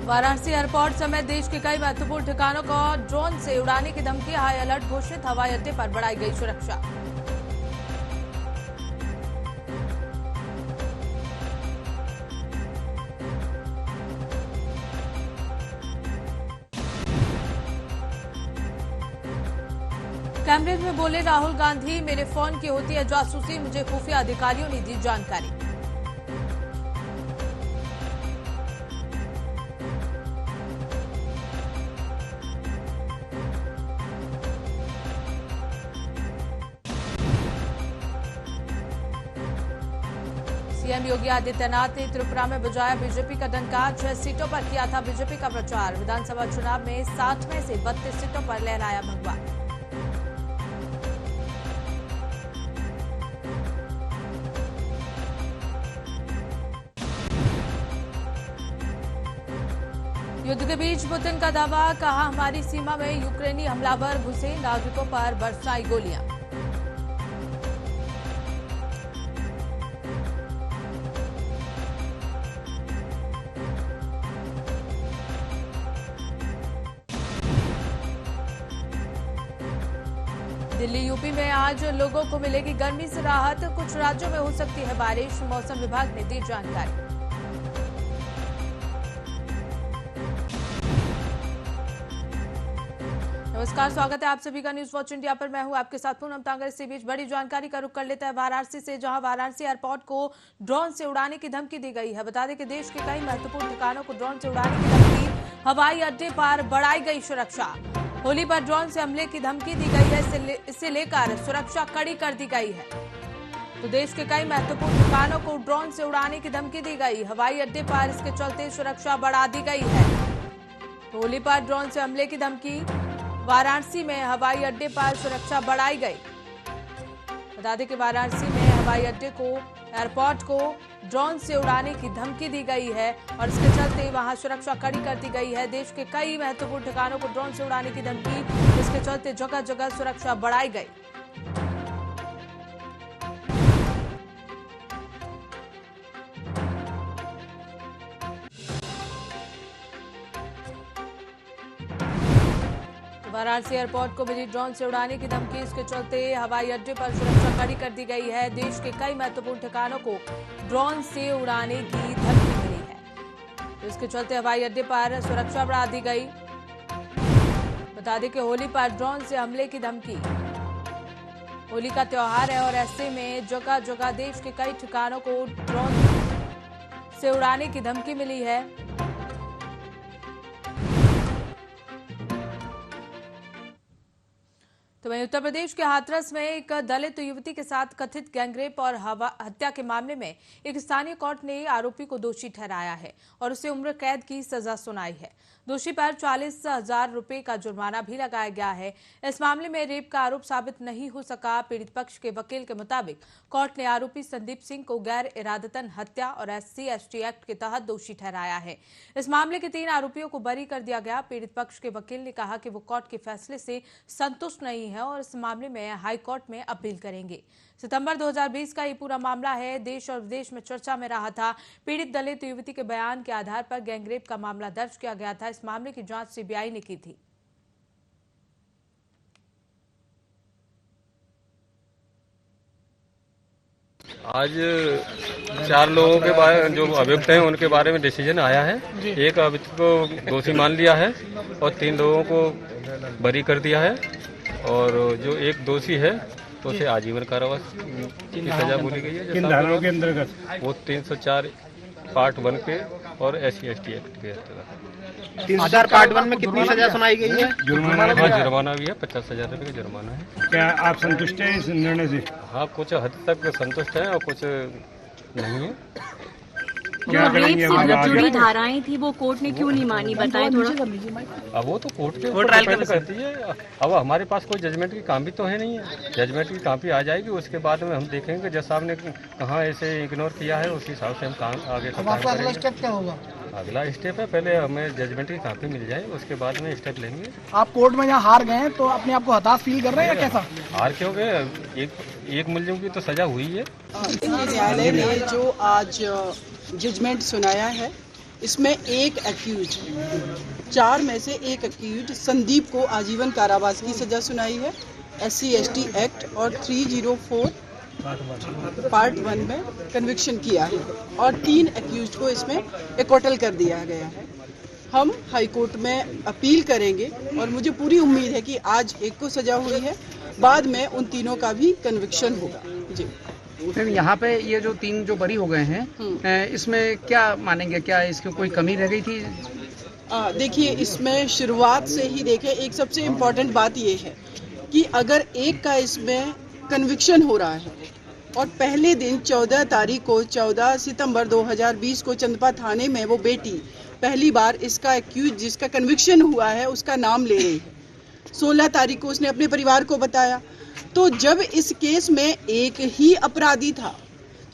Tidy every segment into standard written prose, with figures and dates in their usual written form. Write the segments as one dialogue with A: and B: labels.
A: Varanasi airport समेत देश के कई महत्वपूर्ण ठिकानों को ड्रोन से उड़ाने की धमकी, हाई अलर्ट घोषित। हवाई अड्डे पर बढ़ाई गई सुरक्षा। कैम्ब्रिज में बोले राहुल गांधी, मेरे फोन की होती है जासूसी, मुझे खुफिया अधिकारियों ने दी जानकारी। सीएम योगी आदित्यनाथ ने त्रिपुरा में बजाया बीजेपी का डंका। 6 सीटों पर किया था बीजेपी का प्रचार। विधानसभा चुनाव में 60 में से 32 सीटों पर लहराया भगवा। युद्ध के बीच पुतिन का दावा, कहा हमारी सीमा में यूक्रेनी हमलावर घुसे, नागरिकों पर बरसाई गोलियां। दिल्ली यूपी में आज लोगों को मिलेगी गर्मी से राहत। कुछ राज्यों में हो सकती है बारिश, मौसम विभाग ने दी जानकारी। नमस्कार, स्वागत है आप सभी का न्यूज वॉच इंडिया पर। मैं हूं आपके साथ पूनम तांगर। इसी बीच बड़ी जानकारी का रुख कर लेते हैं वाराणसी से, जहां वाराणसी एयरपोर्ट को ड्रोन से उड़ाने की धमकी दी गई है। बता दें कि देश के कई महत्वपूर्ण ठिकानों को ड्रोन से उड़ाने की धमकी, हवाई अड्डे पर बढ़ाई गई सुरक्षा। होली पर ड्रोन से हमले की धमकी दी गई है, इसे लेकर सुरक्षा कड़ी कर दी गई है। तो देश के कई महत्वपूर्ण ठिकानों को ड्रोन से उड़ाने की धमकी दी गई। हवाई अड्डे पर इसके चलते सुरक्षा बढ़ा दी गई है। तो होली पर ड्रोन से हमले की धमकी, वाराणसी में हवाई अड्डे पर सुरक्षा बढ़ाई गई। बता दें कि वाराणसी में हवाई अड्डे को, एयरपोर्ट को ड्रोन से उड़ाने की धमकी दी गई है और इसके चलते वहां सुरक्षा कड़ी कर दी गई है। देश के कई महत्वपूर्ण ठिकानों को ड्रोन से उड़ाने की धमकी, इसके चलते जगह जगह सुरक्षा बढ़ाई गई। वाराणसी एयरपोर्ट को मिली ड्रोन से उड़ाने की धमकी, इसके चलते हवाई अड्डे पर सुरक्षा कड़ी कर दी गई है। देश के कई महत्वपूर्ण ठिकानों को ड्रोन से उड़ाने की धमकी मिली है, तो इसके चलते हवाई अड्डे पर सुरक्षा बढ़ा दी गई। बता दें कि होली पर ड्रोन से हमले की धमकी, होली का त्योहार है और ऐसे में जगह जगह देश के कई ठिकानों को ड्रोन से उड़ाने की धमकी मिली है। तो वहीं उत्तर प्रदेश के हाथरस में एक दलित युवती के साथ कथित गैंगरेप और हत्या के मामले में एक स्थानीय कोर्ट ने आरोपी को दोषी ठहराया है और उसे उम्र कैद की सजा सुनाई है। दोषी पर 40,000 रुपए का जुर्माना भी लगाया गया है। इस मामले में रेप का आरोप साबित नहीं हो सका। पीड़ित पक्ष के वकील के मुताबिक कोर्ट ने आरोपी संदीप सिंह को गैर इरादतन हत्या और SC/ST एक्ट के तहत दोषी ठहराया है। इस मामले के 3 आरोपियों को बरी कर दिया गया। पीड़ित पक्ष के वकील ने कहा कि वो कोर्ट के फैसले से संतुष्ट नहीं है और इस मामले में हाई कोर्ट में अपील करेंगे। सितंबर 2020 का ये पूरा मामला है। देश और विदेश में चर्चा में रहा था। पीड़ित दलित युवती के बयान के आधार पर गैंगरेप का मामला दर्ज किया गया था। इस मामले की जांच CBI ने की थी।
B: आज 4 लोगों के बारे जो अभियुक्त हैं उनके बारे में डिसीजन आया है। एक अभियुक्त को दोषी मान लिया है और 3 लोगों को बरी कर दिया है और जो एक दोषी है तो उसे आजीवन कारावास की सजा बोली गई है।
C: किन धाराओं के अंतर्गत?
B: वो 304 पार्ट 1 के और SC/ST एक्ट के अंतर्गत।
D: 304 पार्ट 1 में कितनी सजा सुनाई गई है?
B: जुर्माना भी है, 50,000 रुपए का जुर्माना है।
C: क्या आप संतुष्ट हैं इस निर्णय से?
B: हाँ, कुछ हद तक संतुष्ट है और कुछ नहीं है।
C: क्या करेंगे?
E: जो जुड़ी धाराएं थी वो कोर्ट ने क्यों नहीं मानी, बताएं थोड़ा।
B: अब वो तो कोर्ट के ऊपर डिपेंड करती है। अब हमारे पास कोई जजमेंट की कॉपी तो है नहीं है। जजमेंट की कॉपी आ जाएगी, उसके बाद में हम देखेंगे जज साहब ने कहाँ ऐसे इग्नोर किया है, उस हिसाब से हम काम आगे
D: अगला स्टेप क्या होगा?
B: अगला स्टेप है पहले हमें जजमेंट की कॉपी मिल जाए, उसके बाद में स्टेप लेंगे।
D: आप कोर्ट में यहाँ हार गए तो अपने आप को हताश फील कर रहे हैं या कैसा?
B: हार क्यों गए? एक मुलजिम की तो सजा हुई है।
F: न्यायालय ने जो आज जजमेंट सुनाया है इसमें एक एक्यूज, 4 में से एक एक्यूज संदीप को आजीवन कारावास की सजा सुनाई है SC/ST एक्ट और 304 पार्ट 1 में कन्विक्शन किया है और 3 एक्यूज को इसमें एक्विटल कर दिया गया है। हम हाई कोर्ट में अपील करेंगे और मुझे पूरी उम्मीद है कि आज एक को सजा हुई है, बाद में उन तीनों का भी कन्विक्शन होगा। जी
G: मैम, यहाँ पे ये जो 3 जो बरी हो गए हैं, इसमें क्या मानेंगे, क्या इसकी कोई कमी रह गई थी?
F: देखिए, इसमें शुरुआत से ही देखें, एक सबसे इम्पोर्टेंट बात ये है कि अगर एक का इसमें कन्विक्शन हो रहा है और पहले दिन 14 सितंबर 2020 को चंदपा थाने में वो बेटी पहली बार इसका एक्यूज जिसका कन्विक्शन हुआ है उसका नाम ले रही है, 16 तारीख को उसने अपने परिवार को बताया। तो जब इस केस में एक ही अपराधी था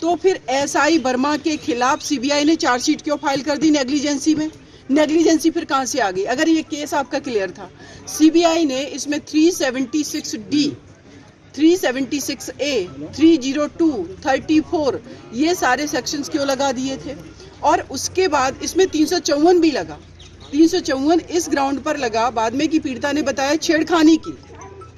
F: तो फिर SI वर्मा के खिलाफ CBI ने चार्जशीट क्यों फाइल कर दी नेग्लिजेंसी में? नेग्लिजेंसी फिर कहां से आ गई? अगर ये केस आपका क्लियर था, CBI ने इसमें 376D, 376A, 302, 34 ये सारे सेक्शंस क्यों लगा दिए थे? और उसके बाद इसमें 354 भी लगा। 354 इस ग्राउंड पर लगा बाद में कि पीड़िता ने बताया छेड़खानी की,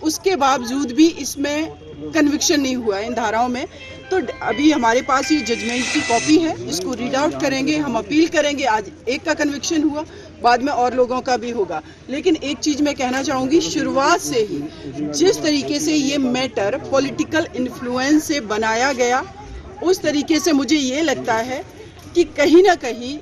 F: उसके बावजूद भी इसमें कन्विक्शन नहीं हुआ इन धाराओं में। तो अभी हमारे पास ये जजमेंट की कॉपी है, इसको रीड आउट करेंगे, हम अपील करेंगे। आज एक का कन्विक्शन हुआ, बाद में और लोगों का भी होगा। लेकिन एक चीज मैं कहना चाहूंगी, शुरुआत से ही जिस तरीके से ये मैटर पॉलिटिकल इन्फ्लुएंस से बनाया गया, उस तरीके से मुझे ये लगता है कि कहीं ना कहीं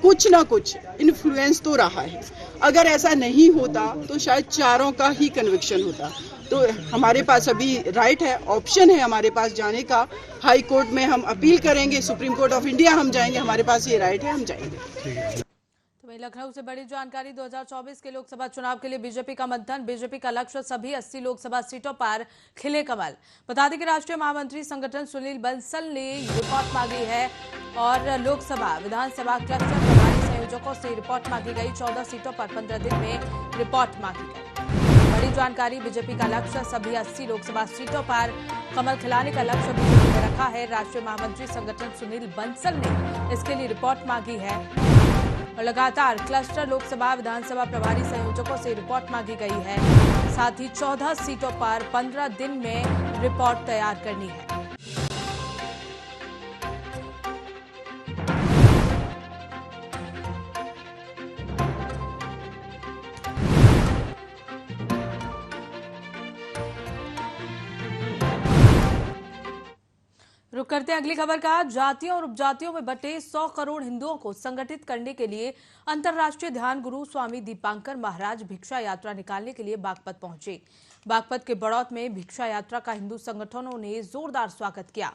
F: कुछ ना कुछ इन्फ्लुएंस तो रहा है। अगर ऐसा नहीं होता तो शायद चारों का ही कन्विक्शन होता। तो हमारे पास अभी राइट है, ऑप्शन है हमारे पास जाने का। हाई कोर्ट में हम अपील करेंगे, सुप्रीम कोर्ट ऑफ इंडिया हम जाएंगे, हमारे पास ये राइट है, हम जाएंगे।
A: तो वहीं लखनऊ से बड़ी जानकारी, 2024 के लोकसभा चुनाव के लिए बीजेपी का मंथन, बीजेपी का लक्ष्य सभी 80 लोकसभा सीटों पर खिले कमल। बता दें कि राष्ट्रीय महामंत्री संगठन सुनील बंसल ने रिपोर्ट मांगी है और लोकसभा विधानसभा क्लस्टर प्रभारी संयोजकों से रिपोर्ट मांगी गई। 14 सीटों पर 15 दिन में रिपोर्ट मांगी गई। बड़ी जानकारी, बीजेपी का लक्ष्य सभी 80 लोकसभा सीटों पर कमल खिलाने का लक्ष्य बीजेपी ने रखा है। राष्ट्रीय महामंत्री संगठन सुनील बंसल ने इसके लिए रिपोर्ट मांगी है और लगातार क्लस्टर लोकसभा विधानसभा प्रभारी संयोजकों से रिपोर्ट मांगी गई है। साथ ही 14 सीटों पर 15 दिन में रिपोर्ट तैयार करनी है। रुक करते हैं अगली खबर का। जातियों और उपजातियों में बटे 100 करोड़ हिंदुओं को संगठित करने के लिए अंतर्राष्ट्रीय ध्यान गुरु स्वामी दीपांकर महाराज भिक्षा यात्रा निकालने के लिए बागपत पहुंचे। बागपत के बड़ौत में भिक्षा यात्रा का हिंदू संगठनों ने जोरदार स्वागत किया।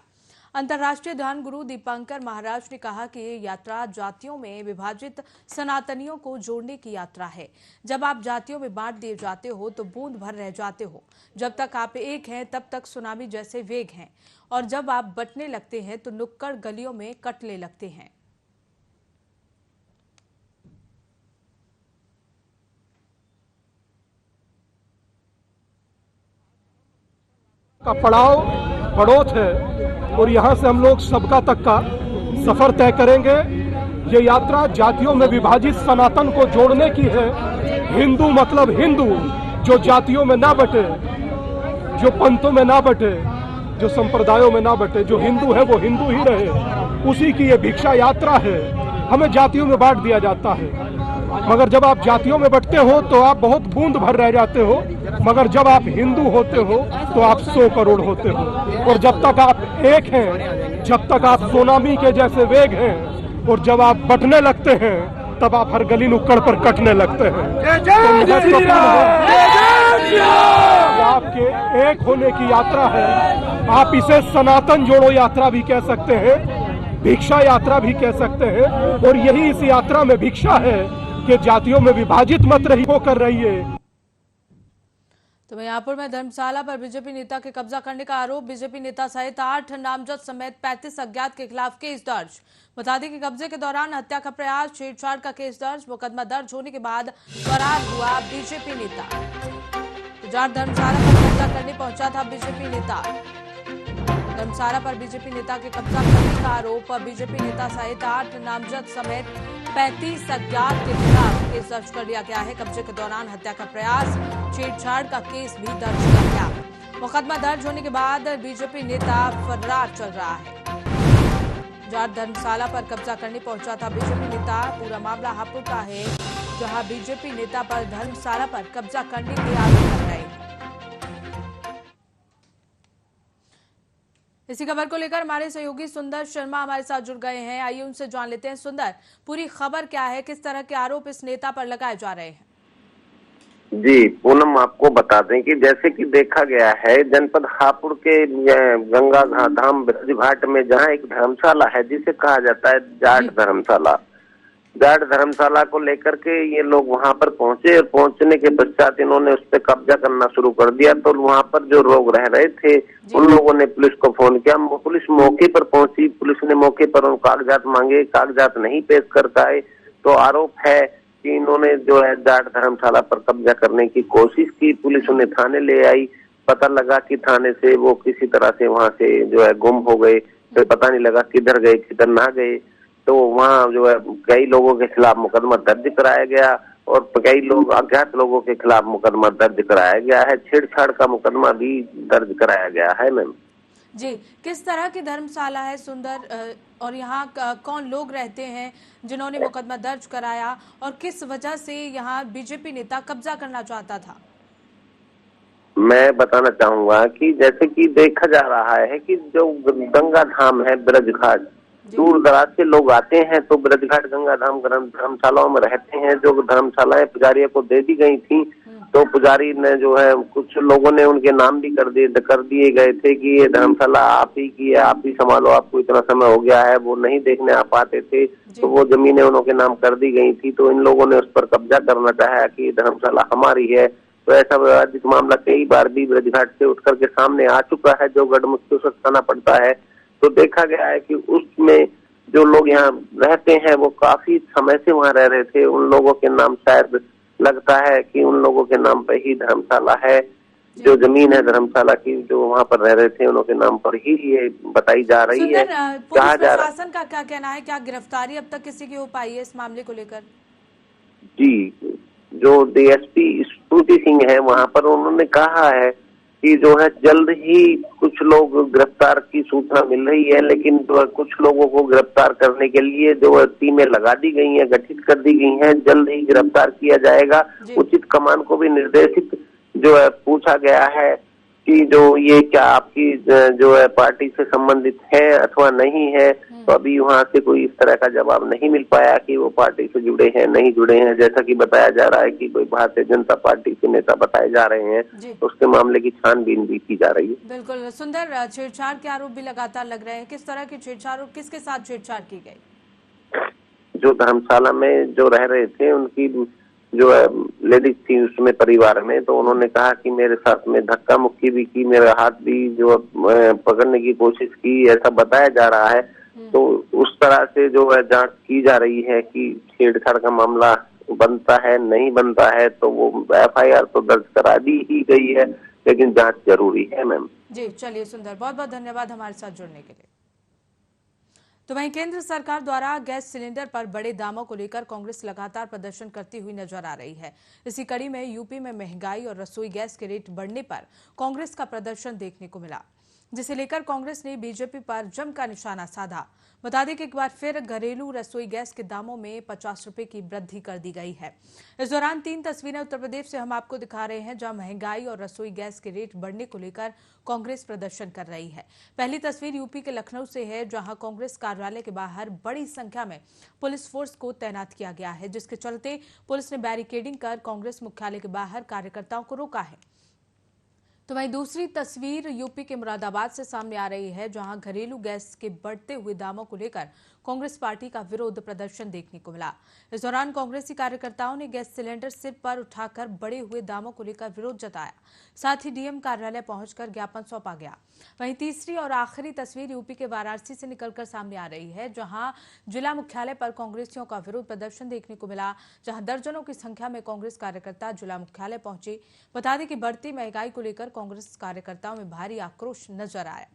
A: अंतर्राष्ट्रीय ध्यान गुरु दीपांकर महाराज ने कहा कि ये यात्रा जातियों में विभाजित सनातनियों को जोड़ने की यात्रा है। जब आप जातियों में बांट दिए जाते हो तो बूंद भर रह जाते हो। जब तक आप एक हैं तब तक सुनामी जैसे वेग हैं, और जब आप बंटने लगते हैं तो नुक्कड़ गलियों में कटने लगते हैं।
H: का पड़ाव बड़ौत है और यहाँ से हम लोग सबका तक का सफर तय करेंगे। ये यात्रा जातियों में विभाजित सनातन को जोड़ने की है। हिंदू मतलब हिंदू, जो जातियों में ना बटे, जो पंथों में ना बटे, जो संप्रदायों में ना बटे, जो हिंदू है वो हिंदू ही रहे, उसी की ये भिक्षा यात्रा है। हमें जातियों में बांट दिया जाता है, मगर जब आप जातियों में बंटते हो तो आप बहुत बूंद भर रह जाते हो, मगर जब आप हिंदू होते हो तो आप 100 करोड़ होते हो। और जब तक आप एक हैं, जब तक आप सोनामी के जैसे वेग हैं, और जब आप बंटने लगते हैं तब आप हर गली नुक्कड़ पर कटने लगते हैं। तो आपके एक होने की यात्रा है। आप इसे सनातन जोड़ो यात्रा भी कह सकते हैं, भिक्षा यात्रा भी कह सकते हैं, और यही इस यात्रा में भिक्षा है कि जातियों में विभाजित मत रही होकर रहिए।
A: तो महियापुर में धर्मशाला पर बीजेपी नेता के कब्जा करने का आरोप, बीजेपी नेता सहित 8 नामजद समेत 35 अज्ञात के खिलाफ केस दर्ज। बता दें कि कब्जे के दौरान हत्या का प्रयास, छेड़छाड़ का केस दर्ज। मुकदमा दर्ज होने के बाद फरार हुआ बीजेपी नेता। धर्मशाला पर कब्जा करने पहुंचा था बीजेपी नेता। धर्मशाला पर बीजेपी नेता के कब्जा करने का आरोप। बीजेपी नेता सहित 8 नामजद समेत 35 अज्ञात के खिलाफ केस दर्ज कर लिया गया है। कब्जे के दौरान हत्या का प्रयास, छेड़छाड़ का केस भी दर्ज किया गया। मुकदमा दर्ज होने के बाद बीजेपी नेता फरार चल रहा है। जहां धर्मशाला पर कब्जा करने पहुंचा था बीजेपी नेता, पूरा मामला हापुड़ का है, जहां बीजेपी नेता पर धर्मशाला पर कब्जा करने के आरोप लग रहे हैं। इसी खबर को लेकर हमारे सहयोगी सुंदर शर्मा हमारे साथ जुड़ गए हैं। आइए उनसे जान लेते हैं। सुंदर, पूरी खबर क्या है, किस तरह के आरोप इस नेता पर लगाए जा रहे हैं?
I: जी पूनम, आपको बता दें कि जैसे कि देखा गया है जनपद हापुड़ के गंगा धाम ब्रज घाट में जहां एक धर्मशाला है जिसे कहा जाता है जाट धर्मशाला, जाट धर्मशाला को लेकर के ये लोग वहां पर पहुंचे और पहुंचने के पश्चात इन्होंने उस पर कब्जा करना शुरू कर दिया। तो वहां पर जो लोग रह रहे थे उन लोगों ने पुलिस को फोन किया। पुलिस मौके पर पहुंची, पुलिस ने मौके पर उन कागजात मांगे, कागजात नहीं पेश कर पाए। तो आरोप है कि इन्होंने जो है जाट धर्मशाला पर कब्जा करने की कोशिश की। पुलिस उन्हें थाने ले आई, पता लगा कि थाने से वो किसी तरह से वहां से जो है गुम हो गए। तो पता नहीं लगा किधर गए किधर ना गए। तो वहाँ जो है कई लोगों के खिलाफ मुकदमा दर्ज कराया गया और कई लोग अज्ञात लोगों के खिलाफ मुकदमा दर्ज कराया गया है। छेड़छाड़ का मुकदमा भी दर्ज कराया गया है। मैम
A: जी, किस तरह की धर्मशाला है सुंदर, और यहाँ कौन लोग रहते हैं जिन्होंने मुकदमा दर्ज कराया, और किस वजह से यहाँ बीजेपी नेता कब्जा करना चाहता था?
I: मैं बताना चाहूंगा कि जैसे कि देखा जा रहा है कि जो गंगा धाम है ब्रज घाट, दूर दराज से लोग आते हैं तो ब्रज घाट गंगा धाम धर्मशालाओं में रहते हैं। जो धर्मशालाएं पुजारियों को दे दी गई थी, तो पुजारी ने जो है कुछ लोगों ने उनके नाम भी कर दिए गए थे कि ये धर्मशाला आप ही की है, आप ही संभालो, आपको इतना समय हो गया है। वो नहीं देखने आ पाते थे, तो वो जमीनें उनके नाम कर दी गई थी। तो इन लोगों ने उस पर कब्जा करना चाहा कि धर्मशाला हमारी है। तो ऐसा विवादित मामला कई बार भी ब्रज घाट से उठ करके सामने आ चुका है, जो गढ़मुक्ति से थाना पड़ता है। तो देखा गया है कि उसमें जो लोग यहाँ रहते हैं वो काफी समय से वहाँ रह रहे थे। उन लोगों के नाम शायद लगता है कि उन लोगों के नाम पर ही धर्मशाला है। जो जमीन है धर्मशाला की जो वहाँ पर रह रहे थे उनके नाम पर ही ये बताई जा रही है।
A: पुलिस प्रशासन का क्या कहना है, क्या गिरफ्तारी अब तक किसी की हो पाई है इस मामले को लेकर?
I: जी, जो डीएसपी स्फूर्ति सिंह है वहाँ पर उन्होंने कहा है कि जो है जल्द ही कुछ लोग गिरफ्तार की सूचना मिल रही है, लेकिन जो कुछ लोगों को गिरफ्तार करने के लिए जो टीमें लगा दी गई हैं, गठित कर दी गई हैं। जल्द ही गिरफ्तार किया जाएगा। उचित कमान को भी निर्देशित जो है पूछा गया है कि जो ये क्या आपकी जो है पार्टी से संबंधित है अथवा नहीं है। तो अभी वहाँ से कोई इस तरह का जवाब नहीं मिल पाया कि वो पार्टी से जुड़े हैं नहीं जुड़े हैं। जैसा कि बताया जा रहा है कि कोई भारतीय जनता पार्टी के नेता बताए जा रहे हैं, तो उसके मामले की छानबीन भी की जा रही है।
A: बिल्कुल सुंदर, छेड़छाड़ के आरोप भी लगातार लग रहे हैं। किस तरह की छेड़छाड़ और किसके साथ छेड़छाड़ की गई?
I: जो धर्मशाला में जो रह रहे थे उनकी जो है लेडीज थी उसमें परिवार में, तो उन्होंने कहा कि मेरे साथ में धक्का मुक्की भी की, मेरा हाथ भी जो पकड़ने की कोशिश की, ऐसा बताया जा रहा है। तो उस तरह से जो है जांच की जा रही है कि छेड़छाड़ का मामला बनता है नहीं बनता है। तो वो एफआईआर तो दर्ज करा दी ही गई है, लेकिन जांच जरूरी है। मैम
A: जी, चलिए सुंदर, बहुत बहुत धन्यवाद हमारे साथ जुड़ने के लिए। तो वहीं केंद्र सरकार द्वारा गैस सिलेंडर पर बड़े दामों को लेकर कांग्रेस लगातार प्रदर्शन करती हुई नजर आ रही है। इसी कड़ी में यूपी में महंगाई और रसोई गैस के रेट बढ़ने पर कांग्रेस का प्रदर्शन देखने को मिला, जिसे लेकर कांग्रेस ने बीजेपी पर जमकर निशाना साधा। बता दें कि एक बार फिर घरेलू रसोई गैस के दामों में 50 रुपए की वृद्धि कर दी गई है। इस दौरान 3 तस्वीरें उत्तर प्रदेश से हम आपको दिखा रहे हैं, जहां महंगाई और रसोई गैस के रेट बढ़ने को लेकर कांग्रेस प्रदर्शन कर रही है। पहली तस्वीर यूपी के लखनऊ से है, जहां कांग्रेस कार्यालय के बाहर बड़ी संख्या में पुलिस फोर्स को तैनात किया गया है, जिसके चलते पुलिस ने बैरिकेडिंग कर कांग्रेस मुख्यालय के बाहर कार्यकर्ताओं को रोका है। तो वहीं दूसरी तस्वीर यूपी के मुरादाबाद से सामने आ रही है, जहां घरेलू गैस के बढ़ते हुए दामों को लेकर कांग्रेस पार्टी का विरोध प्रदर्शन देखने को मिला। इस दौरान कांग्रेसी कार्यकर्ताओं ने गैस सिलेंडर सिर पर उठाकर बढ़े हुए दामों को लेकर विरोध जताया। साथ ही डीएम कार्यालय पहुंचकर ज्ञापन सौंपा गया। वहीं तीसरी और आखिरी तस्वीर यूपी के वाराणसी से निकलकर सामने आ रही है, जहां जिला मुख्यालय पर कांग्रेसियों का विरोध प्रदर्शन देखने को मिला, जहां दर्जनों की संख्या में कांग्रेस कार्यकर्ता जिला मुख्यालय पहुंचे। बता दें कि बढ़ती महंगाई को लेकर कांग्रेस कार्यकर्ताओं में भारी आक्रोश नजर आया।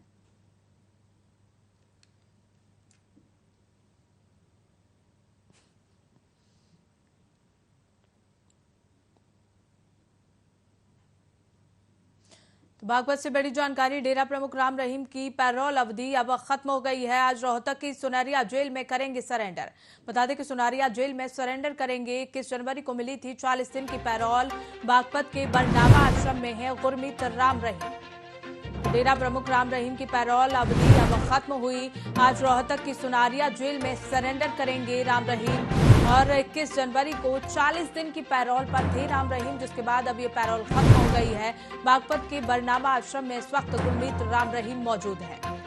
A: बागपत से बड़ी जानकारी। डेरा प्रमुख राम रहीम की पैरोल अवधि अब खत्म हो गई है। आज रोहतक की सुनारिया जेल में करेंगे सरेंडर। बता दें कि सुनारिया जेल में सरेंडर करेंगे। 21 जनवरी को मिली थी 40 दिन की पैरोल। बागपत के बरनामा आश्रम में है गुरमीत राम रहीम। डेरा प्रमुख राम रहीम की पैरोल अवधि अब खत्म हुई। आज रोहतक की सुनारिया जेल में सरेंडर करेंगे राम रहीम। और 21 जनवरी को 40 दिन की पैरोल पर थे राम रहीम, जिसके बाद अब ये पैरोल खत्म हो गई है। बागपत के बरनामा आश्रम में इस वक्त गुरमीत राम रहीम मौजूद है।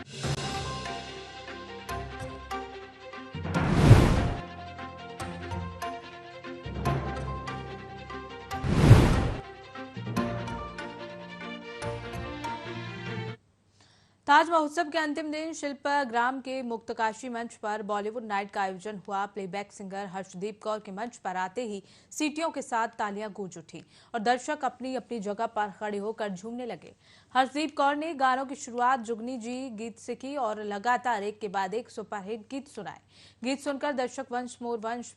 A: ताज महोत्सव के अंतिम दिन शिल्पग्राम के मुक्तकाशी मंच पर बॉलीवुड नाइट का आयोजन हुआ। प्लेबैक सिंगर हर्षदीप कौर के मंच पर आते ही सीटियों के साथ तालियां गूंज उठी और दर्शक अपनी अपनी जगह पर खड़े होकर झूमने लगे। हर्षदीप कौर ने गानों की शुरुआत जुगनी जी गीत से की और लगातार एक के बाद एक सुपरहिट गीत सुनाए। गीत सुनकर दर्शक वंश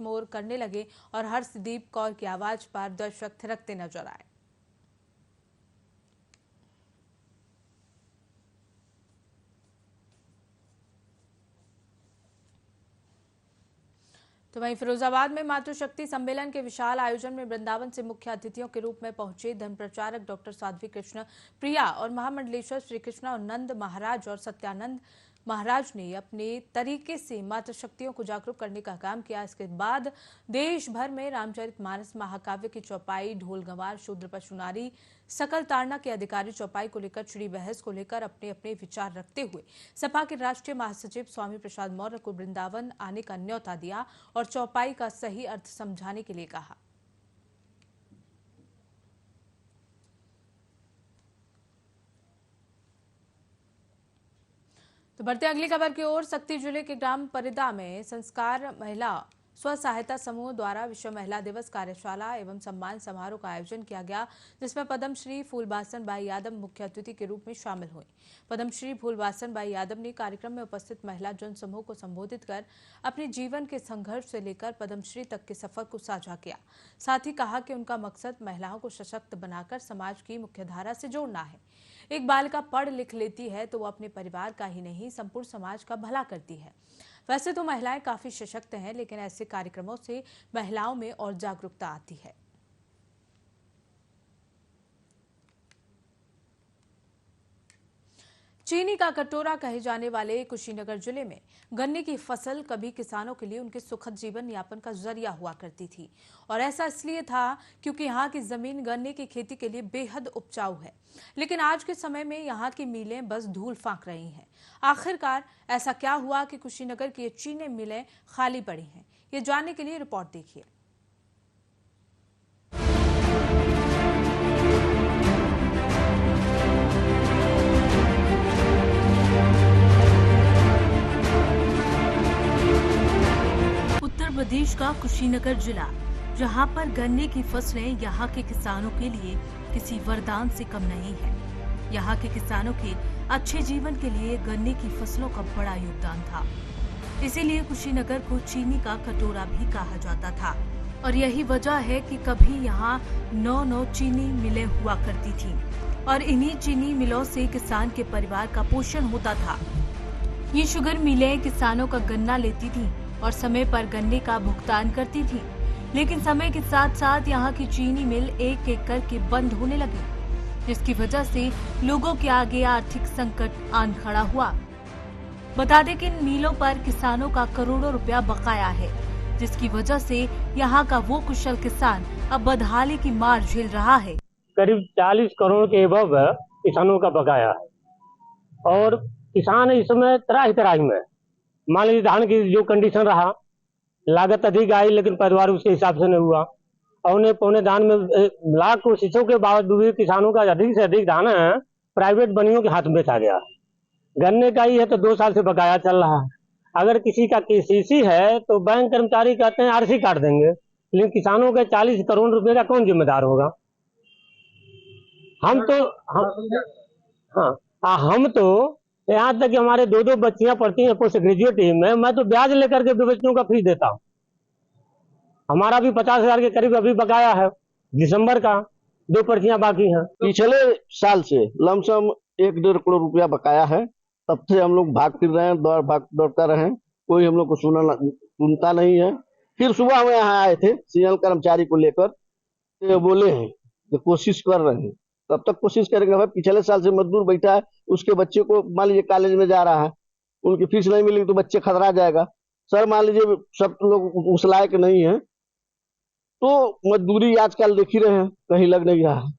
A: मोर करने लगे और हर्षदीप कौर की आवाज पर दर्शक थिरकते नजर आए। तो वहीं फिरोजाबाद में मातृशक्ति सम्मेलन के विशाल आयोजन में वृंदावन से मुख्य अतिथियों के रूप में पहुंचे धर्म प्रचारक डॉक्टर साध्वी कृष्ण प्रिया और महामंडलेश्वर श्री कृष्णानंद महाराज और सत्यानंद महाराज ने अपने तरीके से मातृशक्तियों को जागरूक करने का काम किया। इसके बाद देश भर में रामचरितमानस महाकाव्य की चौपाई, ढोल गंवार, शूद्र पशु नारी, सकल ताड़ना के अधिकारी चौपाई को लेकर छिड़ी बहस को लेकर अपने अपने विचार रखते हुए सपा के राष्ट्रीय महासचिव स्वामी प्रसाद मौर्य को वृंदावन आने का न्योता दिया और चौपाई का सही अर्थ समझाने के लिए कहा। तो बढ़ते अगली खबर की ओर। सक्ती जिले के ग्राम परिदा में संस्कार महिला स्व सहायता समूह द्वारा विश्व महिला दिवस कार्यशाला एवं सम्मान समारोह का आयोजन किया गया, जिसमें पद्मश्री फूलबासन बाई यादव मुख्य अतिथि के रूप में शामिल हुई। पद्मश्री फूलबासन बाई यादव ने कार्यक्रम में उपस्थित महिला जन समूह को संबोधित कर अपने जीवन के संघर्ष से लेकर पद्मश्री तक के सफर को साझा किया। साथ ही कहा कि उनका मकसद महिलाओं को सशक्त बनाकर समाज की मुख्यधारा से जोड़ना है। एक बालिका पढ़ लिख लेती है तो वो अपने परिवार का ही नहीं संपूर्ण समाज का भला करती है। वैसे तो महिलाएं काफी सशक्त हैं, लेकिन ऐसे कार्यक्रमों से महिलाओं में और जागरूकता आती है। चीनी का कटोरा कहे जाने वाले कुशीनगर जिले में गन्ने की फसल कभी किसानों के लिए उनके सुखद जीवन यापन का जरिया हुआ करती थी, और ऐसा इसलिए था क्योंकि यहाँ की जमीन गन्ने की खेती के लिए बेहद उपजाऊ है। लेकिन आज के समय में यहाँ की मिलें बस धूल फांक रही हैं। आखिरकार ऐसा क्या हुआ कि कुशीनगर की ये चीनी मिलें खाली पड़ी हैं? ये जानने के लिए रिपोर्ट देखिए। उत्तर प्रदेश का कुशीनगर जिला, जहां पर गन्ने की फसलें यहां के किसानों के लिए किसी वरदान से कम नहीं है। यहां के किसानों के अच्छे जीवन के लिए गन्ने की फसलों का बड़ा योगदान था। इसीलिए कुशीनगर को चीनी का कटोरा भी कहा जाता था, और यही वजह है कि कभी यहां 9 चीनी मिलें हुआ करती थी, और इन्हीं चीनी मिलों से किसान के परिवार का पोषण होता था। ये शुगर मिलें किसानों का गन्ना लेती थी और समय पर गन्ने का भुगतान करती थी, लेकिन समय के साथ साथ यहाँ की चीनी मिल एक एक करके बंद होने लगी, जिसकी वजह से लोगों के आगे आर्थिक संकट आन खड़ा हुआ। बता दें कि इन मिलों पर किसानों का करोड़ों रुपया बकाया है, जिसकी वजह से यहाँ का वो कुशल किसान अब बदहाली की मार झेल रहा है।
J: करीब 40 करोड़ के एबव किसानों का बकाया है, और किसान इस समय त्राही में, मान लीजिए धान की जो कंडीशन रहा, लागत अधिक आई लेकिन पैदावार उसके हिसाब से नहीं हुआ, औने पौने धान में लाख कोशिशों के बावजूद किसानों का अधिक से अधिक धान प्राइवेट बनियों के हाथ में बेचा गया। गन्ने का ही है तो 2 साल से बकाया चल रहा है। अगर किसी का केसीसी है तो बैंक कर्मचारी कहते हैं आरसी काट देंगे, लेकिन किसानों के 40 करोड़ रुपए का कौन जिम्मेदार होगा? हम तो यहाँ तक कि हमारे 2 बच्चियां पढ़ती हैं पोस्ट ग्रेजुएट में, मैं तो ब्याज लेकर के बच्चियों का फीस देता हूँ। हमारा भी 50,000 के करीब अभी बकाया है दिसंबर का, 2 पर्चियां बाकी हैं।
K: पिछले साल से लमसम 1-1.5 करोड़ रुपया बकाया है। तब से हम लोग भाग फिर रहे हैं, दौड़ता रहे हैं, कोई हम लोग को सुनता नहीं है। फिर सुबह हम यहाँ आए थे सीजनल कर्मचारी को लेकर, तो बोले हैं कि कोशिश कर रहे हैं, तब तक कोशिश करेंगे। भाई पिछले साल से मजदूर बैठा है, उसके बच्चे को मान लीजिए कॉलेज में जा रहा है, उनकी फीस नहीं मिलेगी तो बच्चे खतरा जाएगा। सर मान लीजिए सब लोग उस लायक नहीं है, तो मजदूरी आजकल देख ही रहे हैं, कहीं लग नहीं रहा है।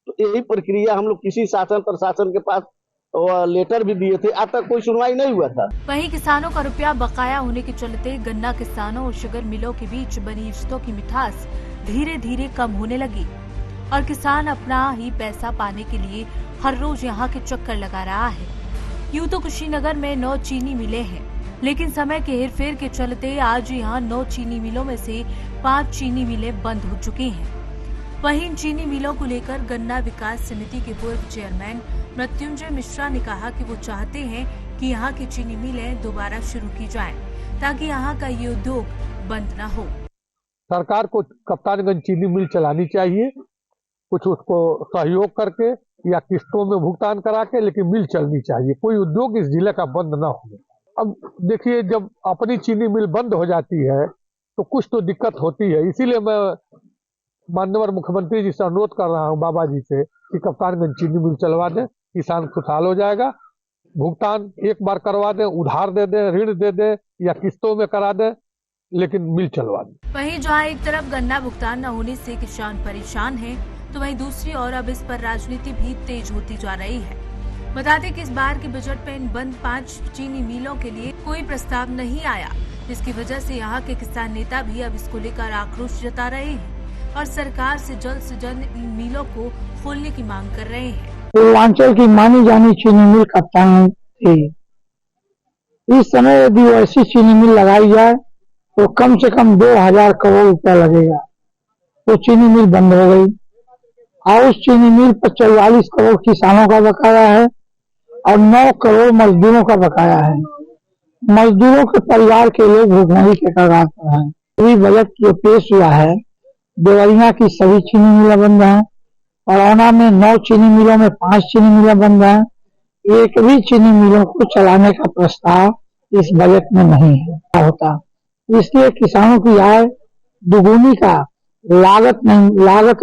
K: तो यही प्रक्रिया हम लोग किसी शासन प्रशासन के पास लेटर भी दिए थे, आज तक कोई सुनवाई नहीं हुआ था।
A: वहीं किसानों का रुपया बकाया होने के चलते गन्ना किसानों और शुगर मिलों के बीच बनी रिश्तों की मिठास धीरे धीरे कम होने लगी और किसान अपना ही पैसा पाने के लिए हर रोज यहाँ के चक्कर लगा रहा है। यूँ तो कुशीनगर में 9 चीनी मिलें हैं, लेकिन समय के हेरफेर के चलते आज यहाँ 9 चीनी मिलों में से 5 चीनी मिलें बंद हो चुकी हैं। वहीं इन चीनी मिलों को लेकर गन्ना विकास समिति के पूर्व चेयरमैन मृत्युंजय मिश्रा ने कहा कि वो चाहते हैं कि यहाँ की चीनी मिलें दोबारा शुरू की जाएं, ताकि यहाँ का ये उद्योग बंद न हो।
H: सरकार को कप्तानगंज चीनी मिल चलानी चाहिए, कुछ उसको सहयोग करके या किस्तों में भुगतान करा के, लेकिन मिल चलनी चाहिए। कोई उद्योग इस जिले का बंद न हो। अब देखिए, जब अपनी चीनी मिल बंद हो जाती है तो कुछ तो दिक्कत होती है। इसीलिए मैं माननीय मुख्यमंत्री जी से अनुरोध कर रहा हूं, बाबा जी से, कि कप्तानगंज चीनी मिल चलवा दें, किसान खुशहाल हो जाएगा। भुगतान एक बार करवा दें, उधार दे दें, ऋण दे दें या किस्तों में करा दें, लेकिन मिल चलवा दें।
A: वहीं जहां एक तरफ गन्ना भुगतान न होने से किसान परेशान हैं, तो वहीं दूसरी ओर अब इस पर राजनीति भी तेज होती जा रही है। बता दें कि इस बार के बजट में इन बंद 5 चीनी मिलों के लिए कोई प्रस्ताव नहीं आया, जिसकी वजह से यहाँ के किसान नेता भी अब इसको लेकर आक्रोश जता रहे हैं और सरकार से जल्द इन मिलों को खोलने की मांग कर रहे हैं।
D: पूर्वांचल की मानी जानी चीनी मिल कप्तान थी। इस समय यदि ऐसी चीनी मिल लगाई जाए तो कम से कम 2000 करोड़ रुपया लगेगा। तो चीनी मिल बंद हो गई और उस चीनी मिल पर 44 करोड़ किसानों का बकाया है और 9 करोड़ मजदूरों का बकाया है। मजदूरों के परिवार के लोग भुखमरी के कगार पर हैं। अभी बजट जो पेश हुआ है, देवरिया की सभी चीनी मिलें बंद हैं, पड़ौना में 9 चीनी मिलों में 5 चीनी मिलें बंद हैं। एक भी चीनी मिलों को चलाने का प्रस्ताव इस बजट में नहीं है होता। इसलिए किसानों की आय दुगुनी का लागत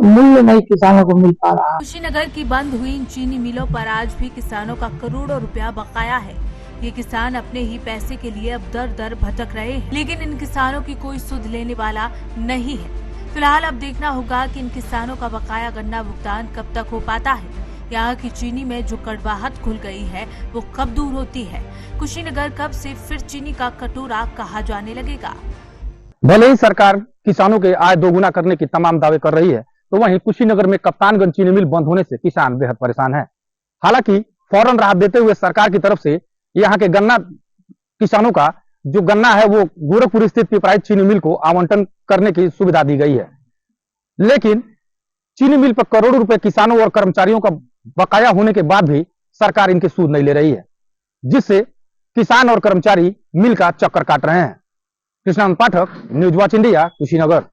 D: मूल्य नहीं किसानों को मिल पा रहा।
A: कुशीनगर की बंद हुई इन चीनी मिलों पर आज भी किसानों का करोड़ों रुपया बकाया है। ये किसान अपने ही पैसे के लिए अब दर दर भटक रहे हैं, लेकिन इन किसानों की कोई सुध लेने वाला नहीं है। फिलहाल अब देखना होगा कि इन किसानों का बकाया गन्ना भुगतान कब तक हो पाता है। यहाँ की चीनी में जो कड़वाहट खुल गई है वो कब दूर होती है। कुशीनगर कब से फिर चीनी का कटोरा कहा जाने लगेगा।
L: भले ही सरकार किसानों के आय दोगुना करने की तमाम दावे कर रही है, तो वहीं कुशीनगर में कप्तानगंज चीनी मिल बंद होने से किसान बेहद परेशान है। हालांकि फौरन राहत देते हुए सरकार की तरफ से यहाँ के गन्ना किसानों का जो गन्ना है वो गोरखपुर स्थित पिपराइच चीनी मिल को आवंटन करने की सुविधा दी गई है, लेकिन चीनी मिल पर करोड़ों रुपए किसानों और कर्मचारियों का बकाया होने के बाद भी सरकार इनकी सूद नहीं ले रही है, जिससे किसान और कर्मचारी मिल का चक्कर काट रहे हैं। Krishnanand Pathak, news watch India, Kushinagar.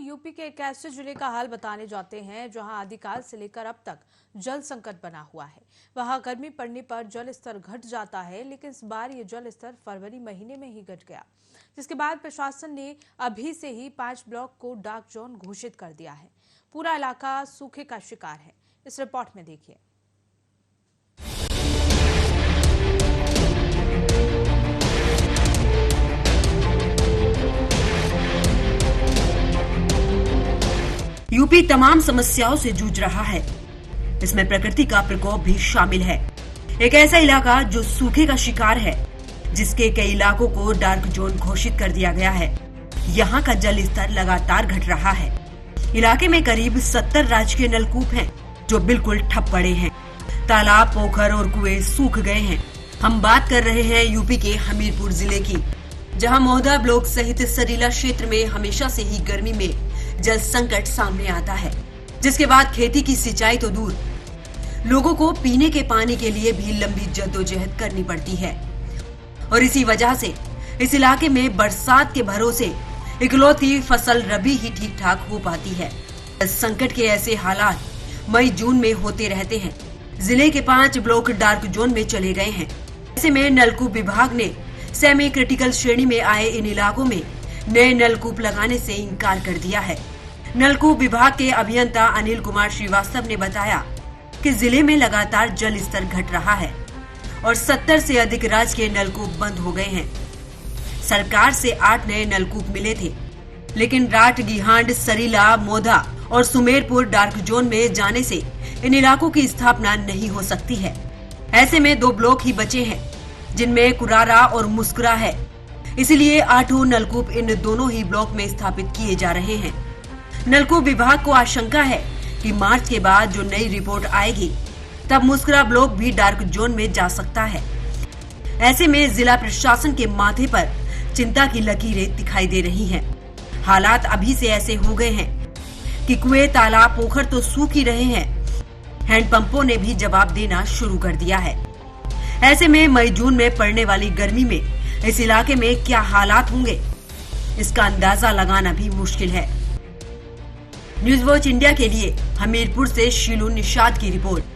A: UP के एक ऐसे जिले का हाल बताने जाते हैं जहां आदिकाल से लेकर अब तक जल संकट बना हुआ है। वहां गर्मी पड़ने पर जल स्तर घट जाता है, लेकिन इस बार ये जल स्तर फरवरी महीने में ही घट गया, जिसके बाद प्रशासन ने अभी से ही 5 ब्लॉक को डार्क जोन घोषित कर दिया है। पूरा इलाका सूखे का शिकार है। इस रिपोर्ट में देखिए।
M: यूपी तमाम समस्याओं से जूझ रहा है, इसमें प्रकृति का प्रकोप भी शामिल है। एक ऐसा इलाका जो सूखे का शिकार है, जिसके कई इलाकों को डार्क जोन घोषित कर दिया गया है। यहाँ का जल स्तर लगातार घट रहा है। इलाके में करीब 70 राजकीय नलकूप हैं, जो बिल्कुल ठप पड़े हैं। तालाब, पोखर और कुएं सूख गए हैं। हम बात कर रहे हैं यूपी के हमीरपुर जिले की, जहाँ मोहदा ब्लॉक सहित सरीला क्षेत्र में हमेशा से ही गर्मी में जल संकट सामने आता है, जिसके बाद खेती की सिंचाई तो दूर, लोगों को पीने के पानी के लिए भी लंबी जद्दोजहद करनी पड़ती है। और इसी वजह से इस इलाके में बरसात के भरोसे इकलौती फसल रबी ही ठीक ठाक हो पाती है। संकट के ऐसे हालात मई जून में होते रहते हैं। जिले के 5 ब्लॉक डार्क जोन में चले गए हैं। ऐसे में नलकूप विभाग ने सेमी क्रिटिकल श्रेणी में आए इन इलाकों में नए नलकूप लगाने से इनकार कर दिया है। नलकूप विभाग के अभियंता अनिल कुमार श्रीवास्तव ने बताया कि जिले में लगातार जल स्तर घट रहा है और 70 से अधिक राजकीय नलकूप बंद हो गए हैं। सरकार से 8 नए नलकूप मिले थे, लेकिन राट, गिहांड, सरीला, मोधा और सुमेरपुर डार्क जोन में जाने से इन इलाकों की स्थापना नहीं हो सकती है। ऐसे में 2 ब्लॉक ही बचे हैं, जिनमें कुरारा और मुस्कुरा है। इसलिए 8 नलकूप इन दोनों ही ब्लॉक में स्थापित किए जा रहे हैं। नलकूप विभाग को आशंका है कि मार्च के बाद जो नई रिपोर्ट आएगी तब मुस्कुरा ब्लॉक भी डार्क जोन में जा सकता है। ऐसे में जिला प्रशासन के माथे पर चिंता की लकीरें दिखाई दे रही हैं। हालात अभी से ऐसे हो गए हैं कि कुएं, तालाब, पोखर तो सूख ही रहे हैं। हैंडपंपों ने भी जवाब देना शुरू कर दिया है। ऐसे में मई जून में पड़ने वाली गर्मी में इस इलाके में क्या हालात होंगे, इसका अंदाजा लगाना भी मुश्किल है। न्यूज वॉच इंडिया के लिए हमीरपुर से शीलू निषाद की रिपोर्ट।